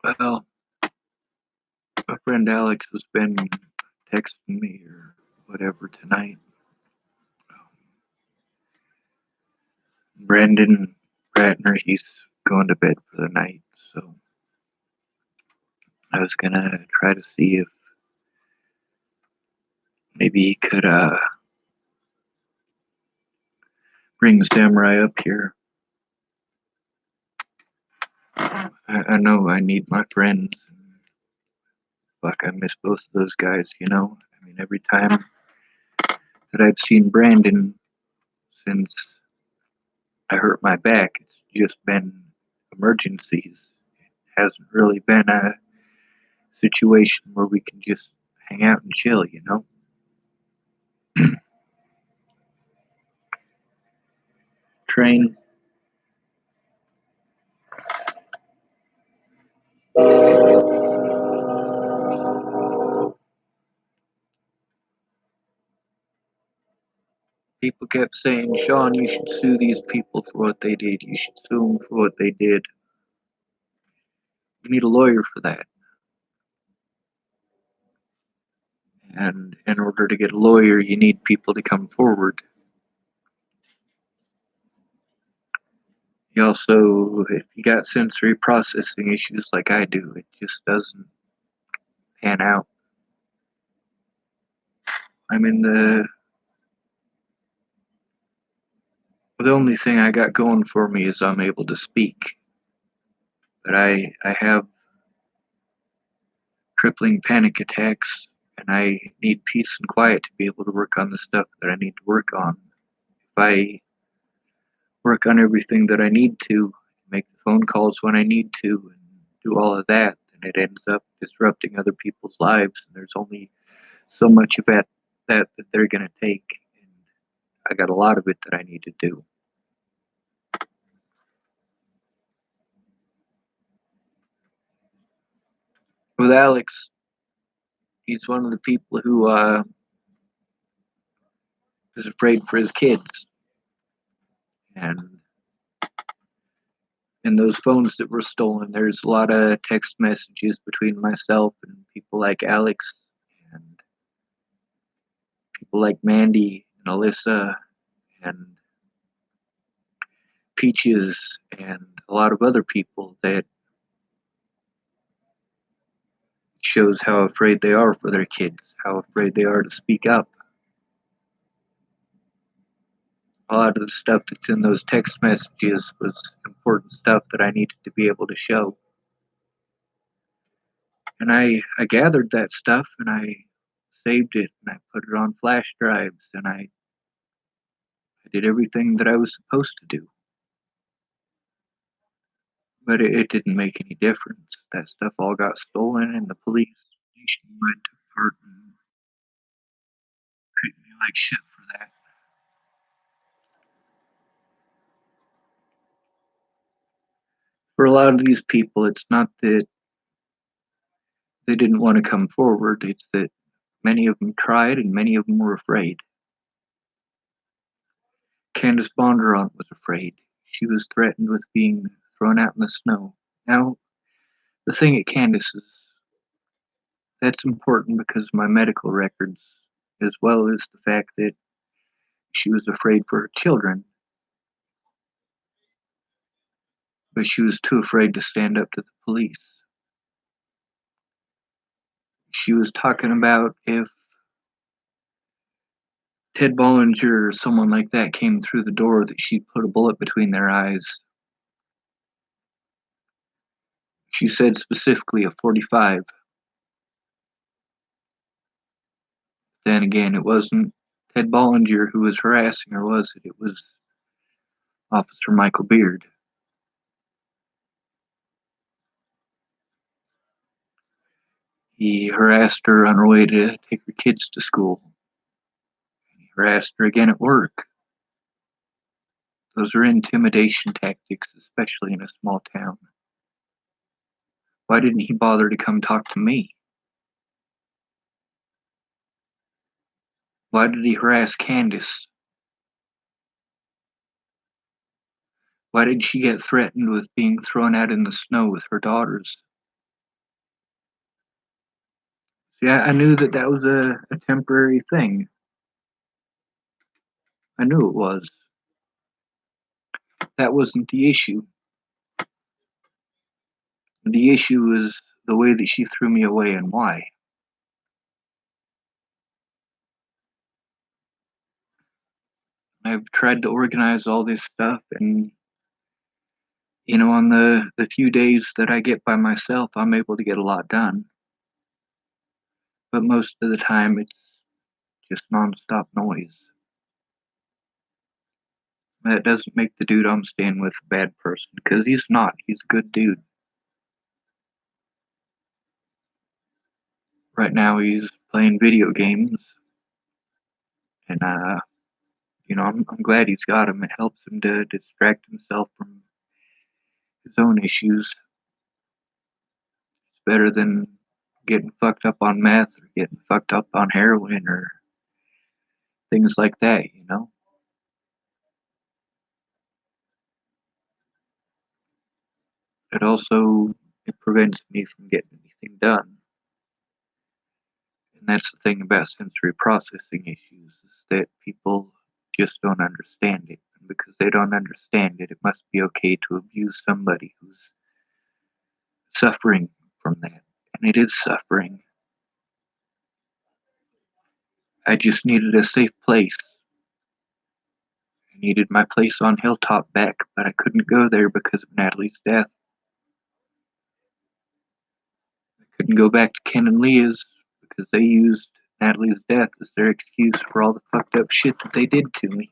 Well, my friend Alex has been texting me or whatever tonight. Brandon Ratner, he's going to bed for the night, so I was gonna try to see if maybe he could bring the samurai up here. I know I need my friends. Fuck, I miss both of those guys, you know? I mean, every time that I've seen Brandon since I hurt my back, it's just been emergencies. It hasn't really been a situation where we can just hang out and chill, you know? Train. People kept saying, Sean, you should sue these people for what they did. You should sue them for what they did. You need a lawyer for that. And in order to get a lawyer, you need people to come forward. You also, if you got sensory processing issues like I do, it just doesn't pan out. I'm in the only thing I got going for me is I'm able to speak. But I have crippling panic attacks, and I need peace and quiet to be able to work on the stuff that I need to work on. If I work on everything that I need to, make the phone calls when I need to, and do all of that, then it ends up disrupting other people's lives. And there's only so much of that they're going to take. And I got a lot of it that I need to do. With Alex, he's one of the people who is afraid for his kids. And in those phones that were stolen, there's a lot of text messages between myself and people like Alex and people like Mandy and Alyssa and Peaches and a lot of other people that shows how afraid they are for their kids, how afraid they are to speak up. A lot of the stuff that's in those text messages was important stuff that I needed to be able to show. And I gathered that stuff and I saved it and I put it on flash drives and I did everything that I was supposed to do. But it didn't make any difference. That stuff all got stolen and the police nationwide took part and treated me like shit for that. For a lot of these people, it's not that they didn't want to come forward, it's that many of them tried and many of them were afraid. Candace Bondurant was afraid. She was threatened with being thrown out in the snow. Now, the thing at Candace is that's important because of my medical records, as well as the fact that she was afraid for her children, but she was too afraid to stand up to the police. She was talking about if Ted Bollinger or someone like that came through the door, that she'd put a bullet between their eyes. She said specifically a 45. Then again, it wasn't Ted Bollinger who was harassing her, was it? It was Officer Michael Beard. He harassed her on her way to take her kids to school. He harassed her again at work. Those are intimidation tactics, especially in a small town. Why didn't he bother to come talk to me? Why did he harass Candace? Why did she get threatened with being thrown out in the snow with her daughters? Yeah, I knew that that was a temporary thing. I knew it was. That wasn't the issue. The issue was the way that she threw me away and why. I've tried to organize all this stuff, and on the few days that I get by myself, I'm able to get a lot done. But most of the time, it's just nonstop noise. That doesn't make the dude I'm staying with a bad person, because he's not. He's a good dude. Right now, he's playing video games, and I'm glad he's got him. It helps him to distract himself from his own issues. It's better than getting fucked up on meth or getting fucked up on heroin or things like that. It prevents me from getting anything done. And that's the thing about sensory processing issues is that people just don't understand it. And because they don't understand it, it must be okay to abuse somebody who's suffering from that. And it is suffering. I just needed a safe place. I needed my place on Hilltop back, but I couldn't go there because of Natalie's death. I couldn't go back to Ken and Leah's because they used Natalie's death as their excuse for all the fucked up shit that they did to me.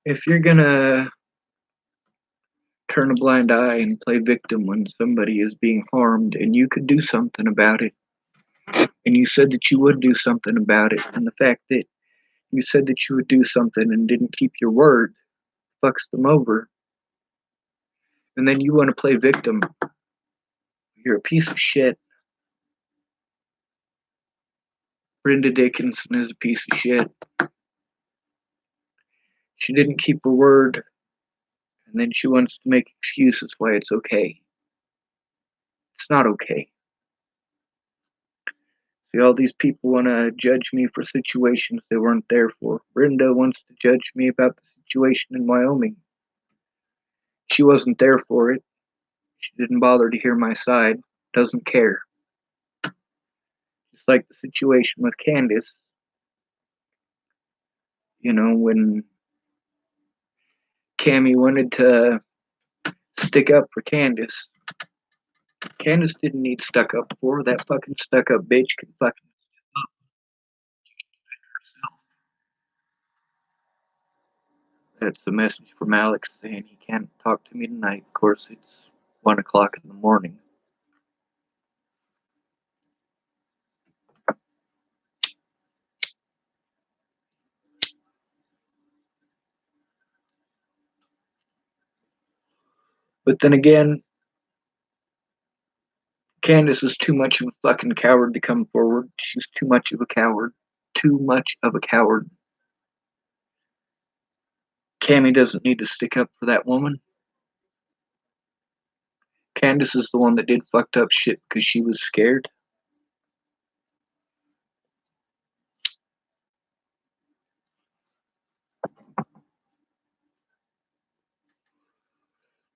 If you're gonna turn a blind eye and play victim when somebody is being harmed and you could do something about it, and you said that you would do something about it, and the fact that you said that you would do something and didn't keep your word fucks them over, and then you want to play victim, you're a piece of shit. Brenda Dickinson is a piece of shit. She didn't keep her word, and then she wants to make excuses why it's okay. It's not okay. See, all these people want to judge me for situations they weren't there for. Brenda wants to judge me about the situation in Wyoming. She wasn't there for it. She didn't bother to hear my side. Doesn't care. Just like the situation with Candace. When Cammy wanted to stick up for Candace, Candace didn't need stuck up for. That fucking stuck up bitch can fucking herself. That's a message from Alex saying he can't talk to me tonight. Of course, it's 1 o'clock in the morning. But then again, Candace is too much of a fucking coward to come forward. She's too much of a coward. Too much of a coward. Cammy doesn't need to stick up for that woman. Candace is the one that did fucked up shit because she was scared.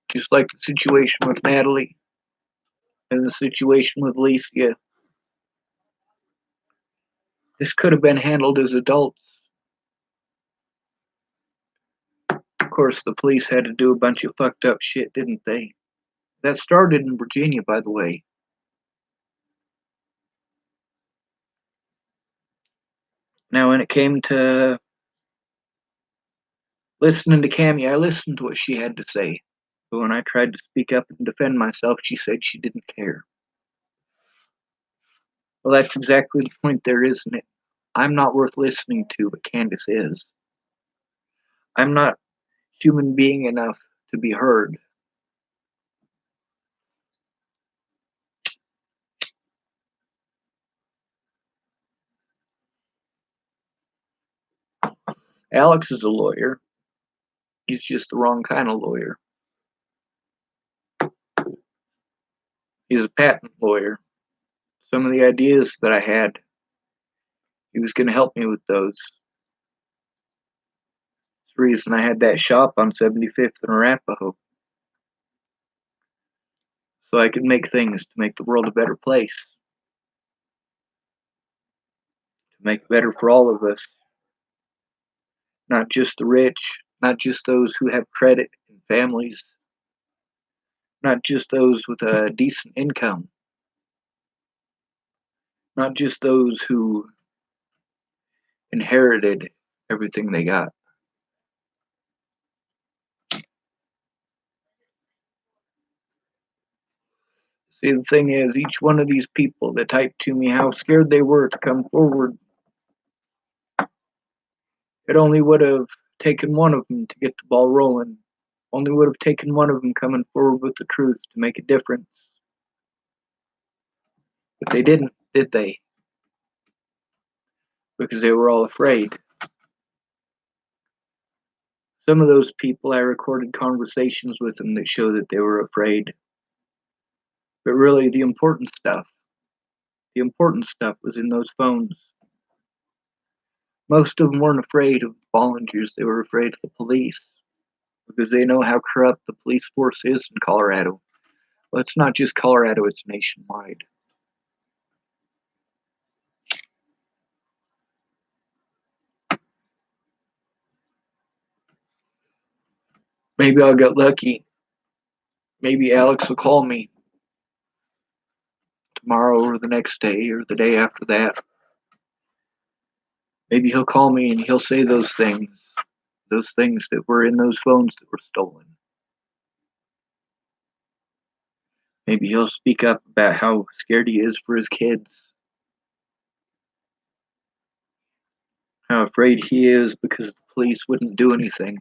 Just like the situation with Natalie and the situation with Alicia. This could have been handled as adults. Of course, the police had to do a bunch of fucked up shit, didn't they? That started in Virginia, by the way. Now, when it came to listening to Cammy, I listened to what she had to say. But when I tried to speak up and defend myself, she said she didn't care. Well, that's exactly the point there, isn't it? I'm not worth listening to, but Candace is. I'm not human being enough to be heard. Alex is a lawyer. He's just the wrong kind of lawyer. He's a patent lawyer. Some of the ideas that I had, he was going to help me with those. That's the reason I had that shop on 75th and Arapahoe. So I could make things to make the world a better place. To make it better for all of us. Not just the rich, not just those who have credit and families, not just those with a decent income, not just those who inherited everything they got. See, the thing is, each one of these people that typed to me how scared they were to come forward, it only would have taken one of them to get the ball rolling. Only would have taken one of them coming forward with the truth to make a difference. But they didn't, did they? Because they were all afraid. Some of those people, I recorded conversations with them that show that they were afraid. But really, the important stuff was in those phones. Most of them weren't afraid of volunteers, they were afraid of the police. Because they know how corrupt the police force is in Colorado. Well, it's not just Colorado, it's nationwide. Maybe I'll get lucky. Maybe Alex will call me tomorrow or the next day or the day after that. Maybe he'll call me and he'll say those things that were in those phones that were stolen. Maybe he'll speak up about how scared he is for his kids, how afraid he is because the police wouldn't do anything.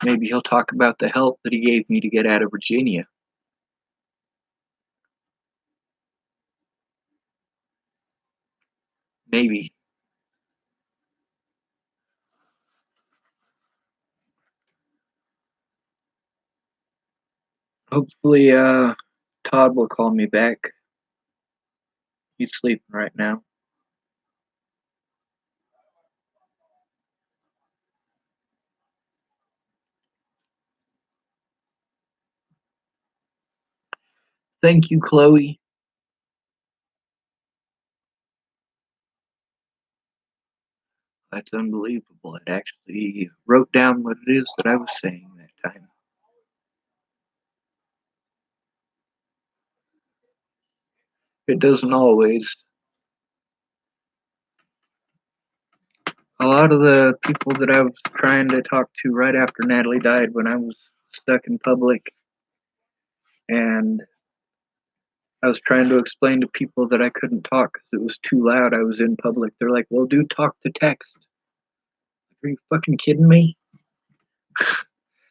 Maybe he'll talk about the help that he gave me to get out of Virginia. Maybe. Hopefully, Todd will call me back. He's sleeping right now. Thank you, Chloe. That's unbelievable. It actually wrote down what it is that I was saying that time. It doesn't always. A lot of the people that I was trying to talk to right after Natalie died when I was stuck in public and I was trying to explain to people that I couldn't talk because it was too loud. I was in public. They're like, well, dude, talk to text. Are you fucking kidding me?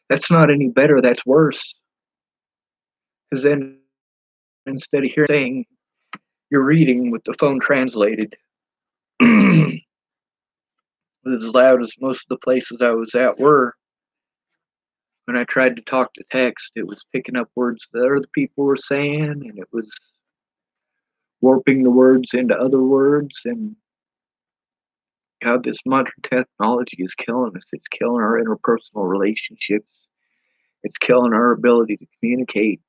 That's not any better. That's worse. Because then instead of saying you're reading with the phone translated, as loud as most of the places I was at were, when I tried to talk to text, it was picking up words that other people were saying, and it was warping the words into other words. And God, this modern technology is killing us. It's killing our interpersonal relationships. It's killing our ability to communicate.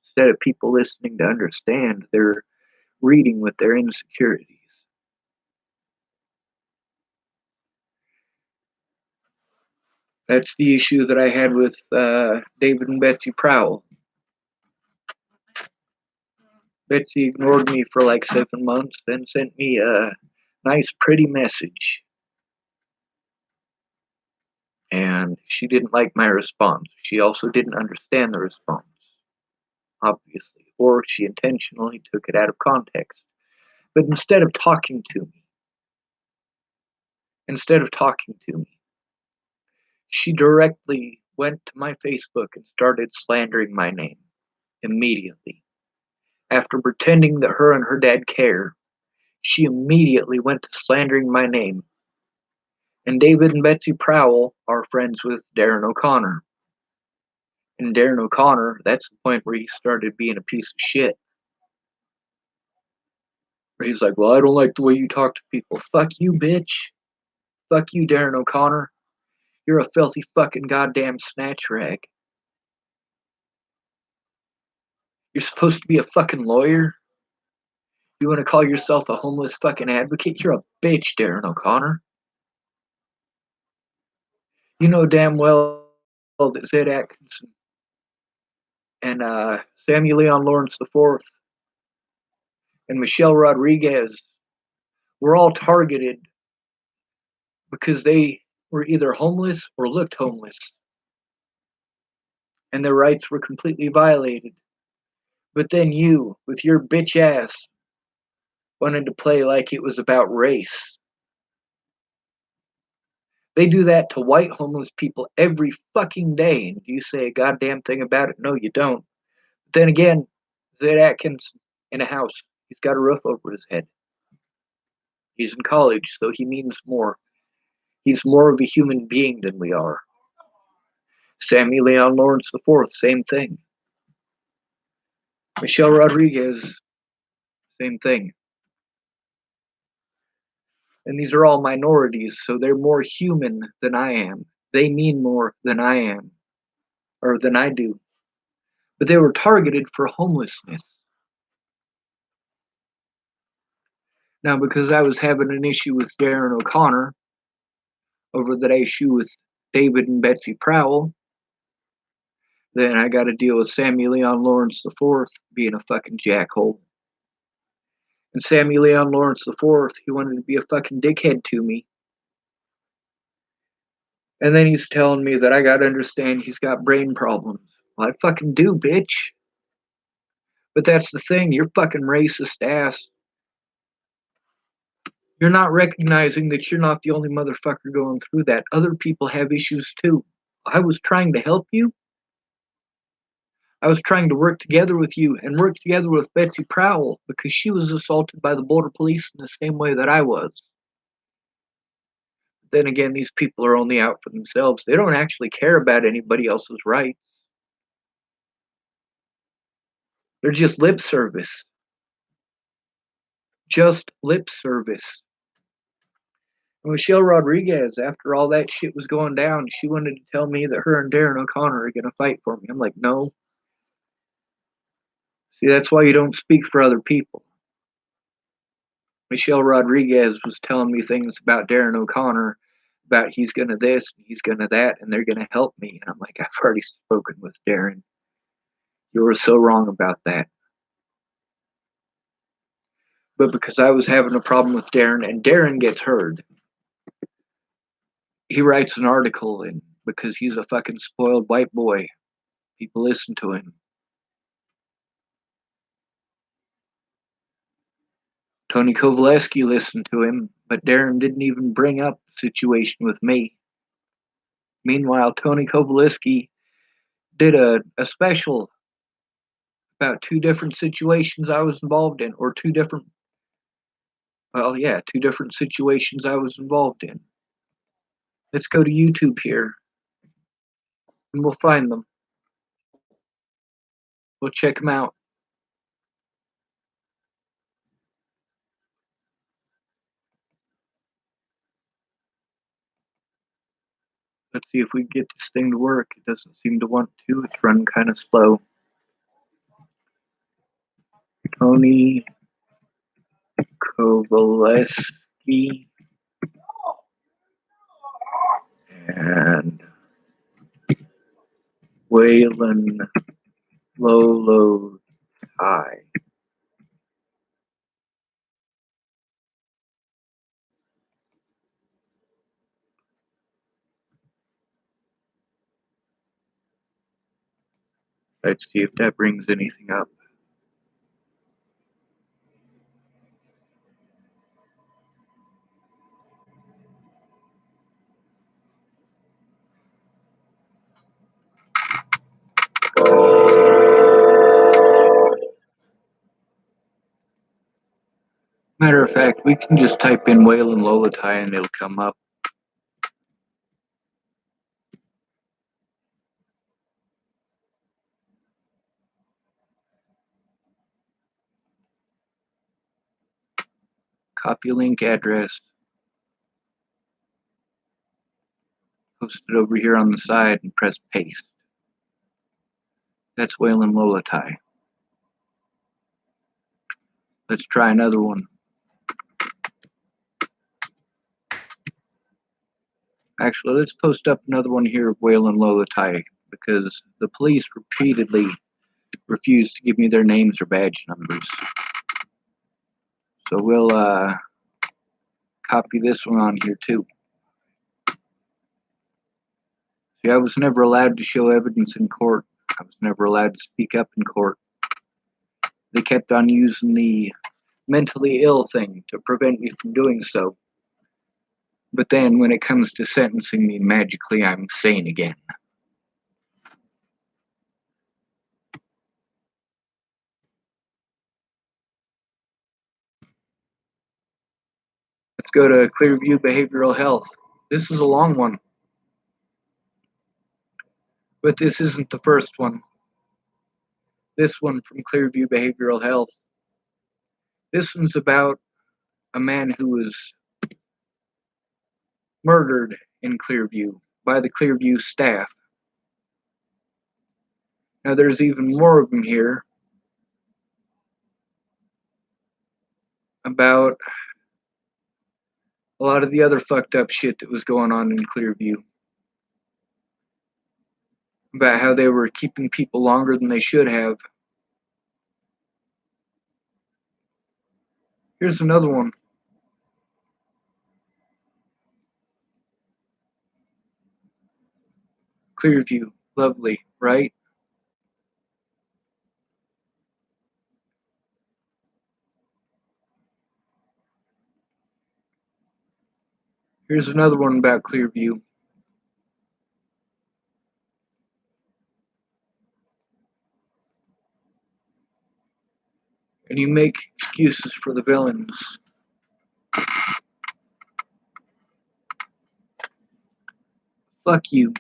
Instead of people listening to understand, they're reading with their insecurities. That's the issue that I had with David and Betsy Prowell. Betsy ignored me for like 7 months, then sent me a nice, pretty message. And she didn't like my response. She also didn't understand the response, obviously, or she intentionally took it out of context. But instead of talking to me, she directly went to my Facebook and started slandering my name immediately. After pretending that her and her dad care, she immediately went to slandering my name And David and Betsy Prowell are friends with Darren O'Connor. And Darren O'Connor, that's the point where he started being a piece of shit. Where he's like, well, I don't like the way you talk to people. Fuck you, bitch. Fuck you, Darren O'Connor. You're a filthy fucking goddamn snatch rag. You're supposed to be a fucking lawyer? You want to call yourself a homeless fucking advocate? You're a bitch, Darren O'Connor. You know damn well that Zed Atkinson and Samuel Leon Lawrence IV and Michelle Rodriguez were all targeted because they were either homeless or looked homeless, and their rights were completely violated. But then you, with your bitch ass, wanted to play like it was about race. They do that to white homeless people every fucking day, and you say a goddamn thing about it? No, you don't. But then again, Zed Atkins in a house. He's got a roof over his head. He's in college, so he means more. He's more of a human being than we are. Samuel Leon Lawrence IV, same thing. Michelle Rodriguez, same thing. And these are all minorities, so they're more human than I am. They mean more than I am, or than I do. But they were targeted for homelessness. Now, because I was having an issue with Darren O'Connor over that issue with David and Betsy Prowell, then I got to deal with Samuel Leon Lawrence IV being a fucking jackhole. And Samuel Leon Lawrence IV, he wanted to be a fucking dickhead to me. And then he's telling me that I got to understand he's got brain problems. Well, I fucking do, bitch. But that's the thing, you're fucking racist ass. You're not recognizing that you're not the only motherfucker going through that. Other people have issues too. I was trying to help you. I was trying to work together with you and work together with Betsy Prowell because she was assaulted by the border police in the same way that I was. Then again, these people are only out for themselves. They don't actually care about anybody else's rights. They're just lip service. Just lip service. Michelle Rodriguez, after all that shit was going down, she wanted to tell me that her and Darren O'Connor are going to fight for me. I'm like, no. See, that's why you don't speak for other people. Michelle Rodriguez was telling me things about Darren O'Connor, about he's going to this, he's going to that, and they're going to help me. And I'm like, I've already spoken with Darren. You were so wrong about that. But because I was having a problem with Darren, and Darren gets heard, he writes an article, and because he's a fucking spoiled white boy, people listen to him. Tony Kovaleski listened to him, but Darren didn't even bring up the situation with me. Meanwhile, Tony Kovaleski did a special about two different situations I was involved in, or two different situations I was involved in. Let's go to YouTube here, and we'll find them. We'll check them out. Let's see if we can get this thing to work. It doesn't seem to want to. It's running kind of slow. Tony Kovaleski and Waylon Lolo High. Let's see if that brings anything up. Matter of fact, we can just type in Waylon Lolotai and it'll come up. Copy link address. Post it over here on the side and press paste. That's Waylon Lolatai. Let's try another one. Actually, let's post up another one here of Waylon Lolatai because the police repeatedly refuse to give me their names or badge numbers. So we'll copy this one on here too. See, I was never allowed to show evidence in court. I was never allowed to speak up in court. They kept on using the mentally ill thing to prevent me from doing so. But then when it comes to sentencing me, magically I'm sane again. Let's go to Clearview Behavioral Health. This is a long one. But this isn't the first one. This one from Clearview Behavioral Health. This one's about a man who was murdered in Clearview by the Clearview staff. Now there's even more of them here about a lot of the other fucked up shit that was going on in Clearview. About how they were keeping people longer than they should have. Here's another one. Clearview, lovely, right? Here's another one about Clearview. And you make excuses for the villains. Fuck you.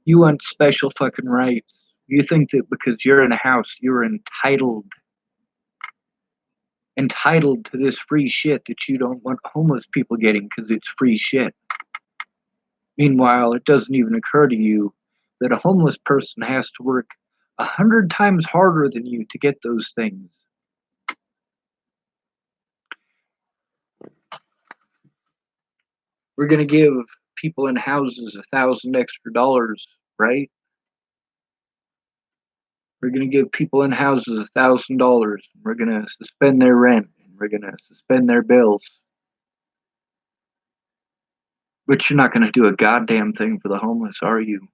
You want special fucking rights. You think that because you're in a house, you're entitled to this free shit that you don't want homeless people getting because it's free shit. Meanwhile, it doesn't even occur to you that a homeless person has to work 100 times harder than you to get those things. We're going to give people in houses $1,000 extra dollars, right? We're going to give people in houses $1,000. We're going to suspend their rent. And we're going to suspend their bills. But you're not going to do a goddamn thing for the homeless, are you?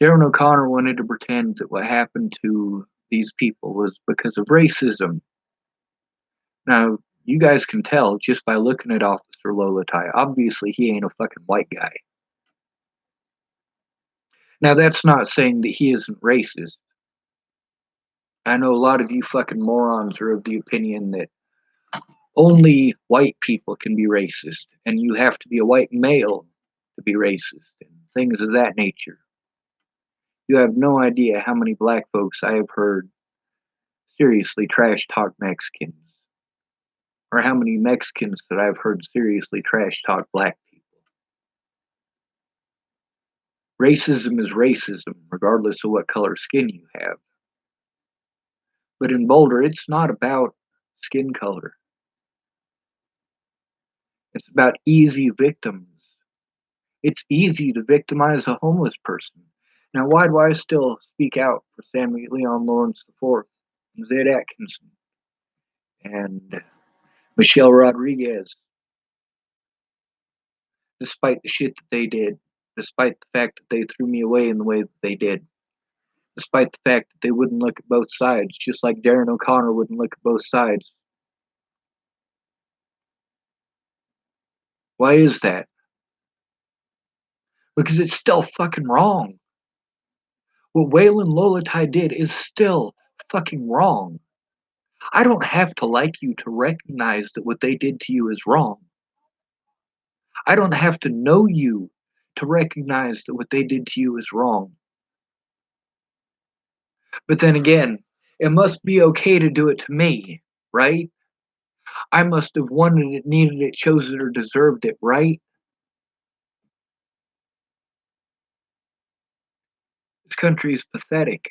Darren O'Connor wanted to pretend that what happened to these people was because of racism. Now, you guys can tell just by looking at Officer Lolatai. Obviously, he ain't a fucking white guy. Now, that's not saying that he isn't racist. I know a lot of you fucking morons are of the opinion that only white people can be racist, and you have to be a white male to be racist, and things of that nature. You have no idea how many black folks I have heard seriously trash talk Mexicans, or how many Mexicans that I've heard seriously trash talk black people. Racism is racism, regardless of what color skin you have. But in Boulder, it's not about skin color. It's about easy victims. It's easy to victimize a homeless person. Now, why do I still speak out for Samuel Leon Lawrence IV, and Zed Atkinson, and Michelle Rodriguez, despite the shit that they did, despite the fact that they threw me away in the way that they did, despite the fact that they wouldn't look at both sides, just like Darren O'Connor wouldn't look at both sides? Why is that? Because it's still fucking wrong. What Waylon Lolatai did is still fucking wrong. I don't have to like you to recognize that what they did to you is wrong. I don't have to know you to recognize that what they did to you is wrong. But then again, it must be okay to do it to me, right? I must have wanted it, needed it, chose it, or deserved it, right? This country is pathetic.